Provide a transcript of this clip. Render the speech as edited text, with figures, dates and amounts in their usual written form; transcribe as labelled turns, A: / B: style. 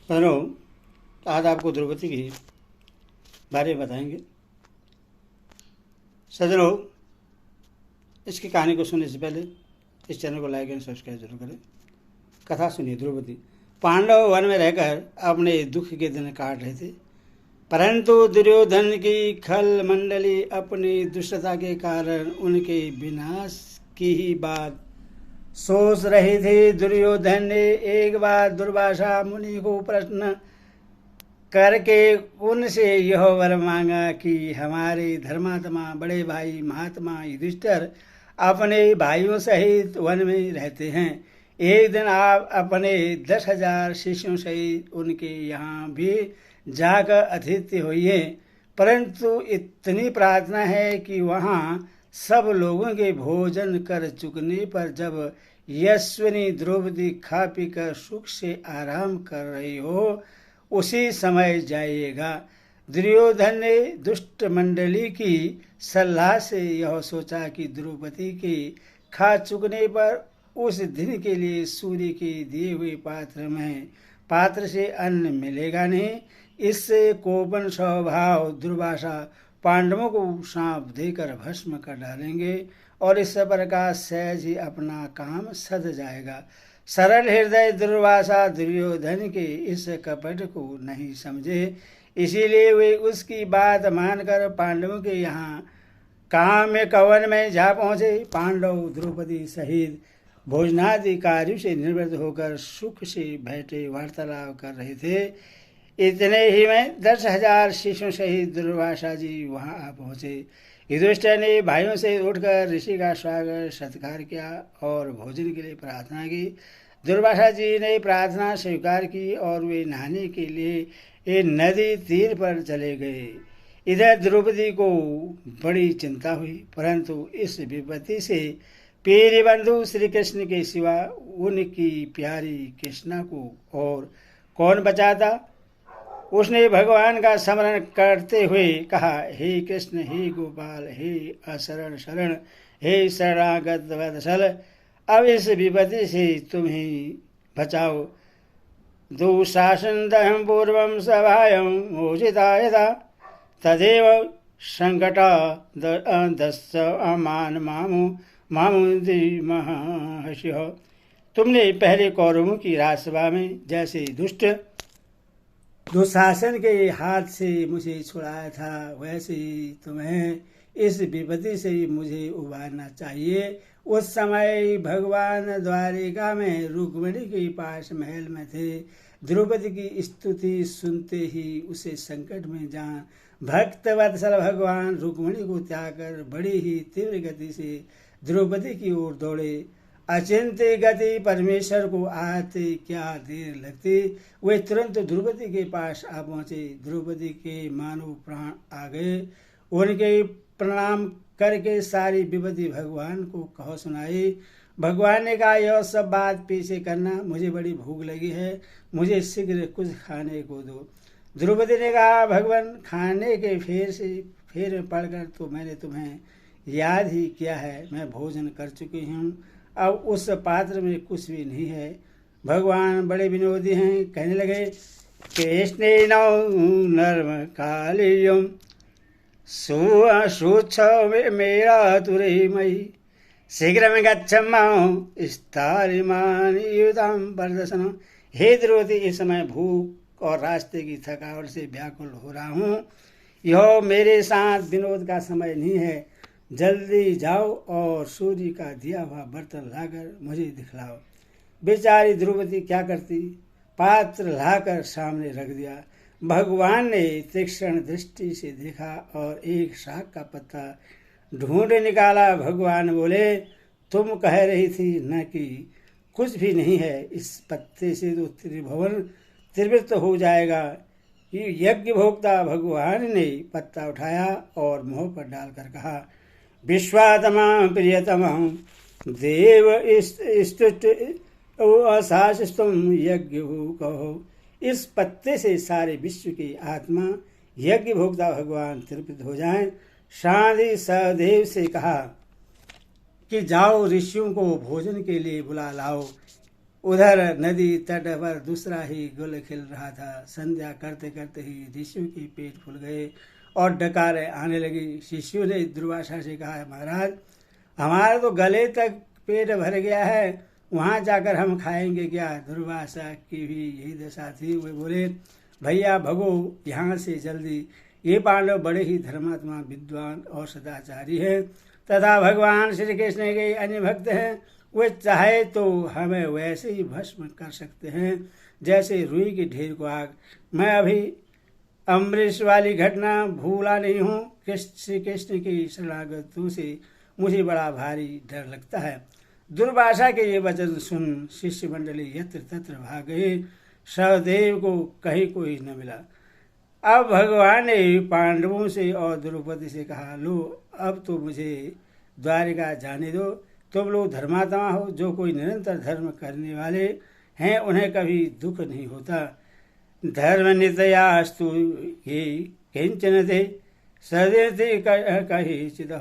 A: सदनों, आज आपको द्रौपदी के बारे में बताएंगे। सदनों, इसकी कहानी को सुनने से पहले इस चैनल को लाइक एंड सब्सक्राइब जरूर करें। कथा सुनिए। द्रौपदी पांडव वन में रहकर अपने दुख के दिन काट रहे थे, परंतु दुर्योधन की खल मंडली अपनी दुष्टता के कारण उनके विनाश की ही बात सोच रहे थे। दुर्योधन ने एक बार दुर्वासा मुनि को प्रश्न करके उनसे यह वर मांगा कि हमारे धर्मात्मा बड़े भाई महात्मा युधिष्ठिर अपने भाइयों सहित वन में रहते हैं। एक दिन आप अपने 10,000 शिष्यों सहित उनके यहाँ भी जाकर अतिथि होइए, परंतु इतनी प्रार्थना है कि वहाँ सब लोगों के भोजन कर चुकने पर जब यशस्विनी द्रौपदी खा पी कर सुख से आराम कर रही हो, उसी समय जाइएगा। दुर्योधन ने दुष्ट मंडली की सलाह से यह सोचा कि द्रौपदी के खा चुकने पर उस दिन के लिए सूर्य के दिए हुए पात्र से अन्न मिलेगा नहीं। इससे कोपन स्वभाव दुर्वासा पांडवों को शाप देकर भस्म कर डालेंगे और इस प्रकार सहज ही अपना काम सध जाएगा। सरल हृदय दुर्वासा दुर्योधन के इस कपट को नहीं समझे, इसीलिए वे उसकी बात मानकर पांडवों के यहाँ काम्य कवन में जा पहुँचे। पांडव द्रौपदी सहित भोजनादि कार्यों से निवृत्त होकर सुख से बैठे वार्तालाप कर रहे थे। इतने ही में 10,000 शिष्यों सहित दुर्वासा जी वहाँ आ पहुँचे। युधिष्ठिर ने भाइयों से उठकर ऋषि का स्वागत सत्कार किया और भोजन के लिए प्रार्थना की। दुर्वासा जी ने प्रार्थना स्वीकार की और वे नहाने के लिए एक नदी तीर पर चले गए। इधर द्रौपदी को बड़ी चिंता हुई, परंतु इस विपत्ति से प्रिय बंधु श्री कृष्ण के सिवा उनकी प्यारी कृष्णा को और कौन बचाता। उसने भगवान का स्मरण करते हुए कहा, हे कृष्ण, हे गोपाल, हे अशरण शरण, हे शरणागत वत्सल, अब इस विपत्ति से तुम ही बचाओ। दुशासन दहम पूर्वम सभायम मोचिता यथा तदेव संकटा दस्स अमान मामुदी महर्षि। तुमने पहले कौरवों की राजसभा में जैसे दुशासन के हाथ से मुझे छुड़ाया था, वैसे ही तुम्हें इस विपत्ति से मुझे उबारना चाहिए। उस समय भगवान द्वारिका में रुक्मिणी के पास महल में थे। द्रौपदी की स्तुति सुनते ही उसे संकट में जान भक्त वत्सल भगवान रुक्मिणी को त्याग कर बड़ी ही तीव्र गति से द्रौपदी की ओर दौड़े। अचिंत्य गति परमेश्वर को आते क्या देर लगती, वे तुरंत द्रौपदी के पास आ पहुंचे। द्रौपदी के मानो प्राण आ गए। उनके प्रणाम करके सारी विपत्ति भगवान को कह सुनाई। भगवान ने कहा, यह सब बात पीछे करना, मुझे बड़ी भूख लगी है, मुझे शीघ्र कुछ खाने को दो। द्रौपदी ने कहा, भगवान, खाने के फेर में पड़कर तो मैंने तुम्हें याद ही किया है। मैं भोजन कर चुकी हूँ, अब उस पात्र में कुछ भी नहीं है। भगवान बड़े विनोदी हैं, कहने लगे, कृष्णे नौ नर्म कालियम सुछ मेरा तुरे मई शीघ्र में गच्छमाओ स्थारिमान युद्धम प्रदर्शन। हे द्रौपदी, इस समय भूख और रास्ते की थकावट से व्याकुल हो रहा हूँ। यह मेरे साथ विनोद का समय नहीं है। जल्दी जाओ और सूर्य का दिया हुआ बर्तन लाकर मुझे दिखलाओ। बेचारी द्रौपदी क्या करती, पात्र लाकर सामने रख दिया। भगवान ने तीक्ष्ण दृष्टि से देखा और एक शाक का पत्ता ढूंढ निकाला। भगवान बोले, तुम कह रही थी न कि कुछ भी नहीं है, इस पत्ते से तो त्रिभुवन त्रिवृत्त हो जाएगा। यज्ञ भोक्ता भगवान ने पत्ता उठाया और मुंह पर डालकर कहा, विश्वात्मा प्रियतमा देव स्तुष्ट असास्तुम यज्ञ कहो। इस पत्ते से सारे विश्व की आत्मा यज्ञ भोक्ता भगवान तृप्त हो जाएं। शांति सहदेव से कहा कि जाओ ऋषियों को भोजन के लिए बुला लाओ। उधर नदी तट पर दूसरा ही गुल खिल रहा था। संध्या करते करते ही ऋषियों के पेट फूल गए और डकारें आने लगी। शिष्यों ने दुर्वासा से कहा, महाराज हमारा तो गले तक पेट भर गया है, वहाँ जाकर हम खाएंगे क्या? दुर्वासा की भी यही दशा थी। वे बोले, भैया भगो यहाँ से जल्दी। ये पांडव बड़े ही धर्मात्मा, विद्वान और सदाचारी हैं तथा भगवान श्री कृष्ण के अन्य भक्त हैं। वे चाहे तो हमें वैसे ही भस्म कर सकते हैं जैसे रुई की ढेर को आग। मैं अभी अम्बरीश वाली घटना भूला नहीं हूँ। श्री कृष्ण की शरणागतों से मुझे बड़ा भारी डर लगता है। दुर्वासा के ये वचन सुन शिष्य मंडली यत्र तत्र भाग गए। सहदेव को कहीं कोई न मिला। अब भगवान ने पांडवों से और द्रौपदी से कहा, लो अब तो मुझे द्वारिका जाने दो। तुम लोग धर्मात्मा हो, जो कोई निरंतर धर्म करने वाले हैं उन्हें कभी दुख नहीं होता। धर्म नितयास्तु ये किंचन थे सदेति कही चिद।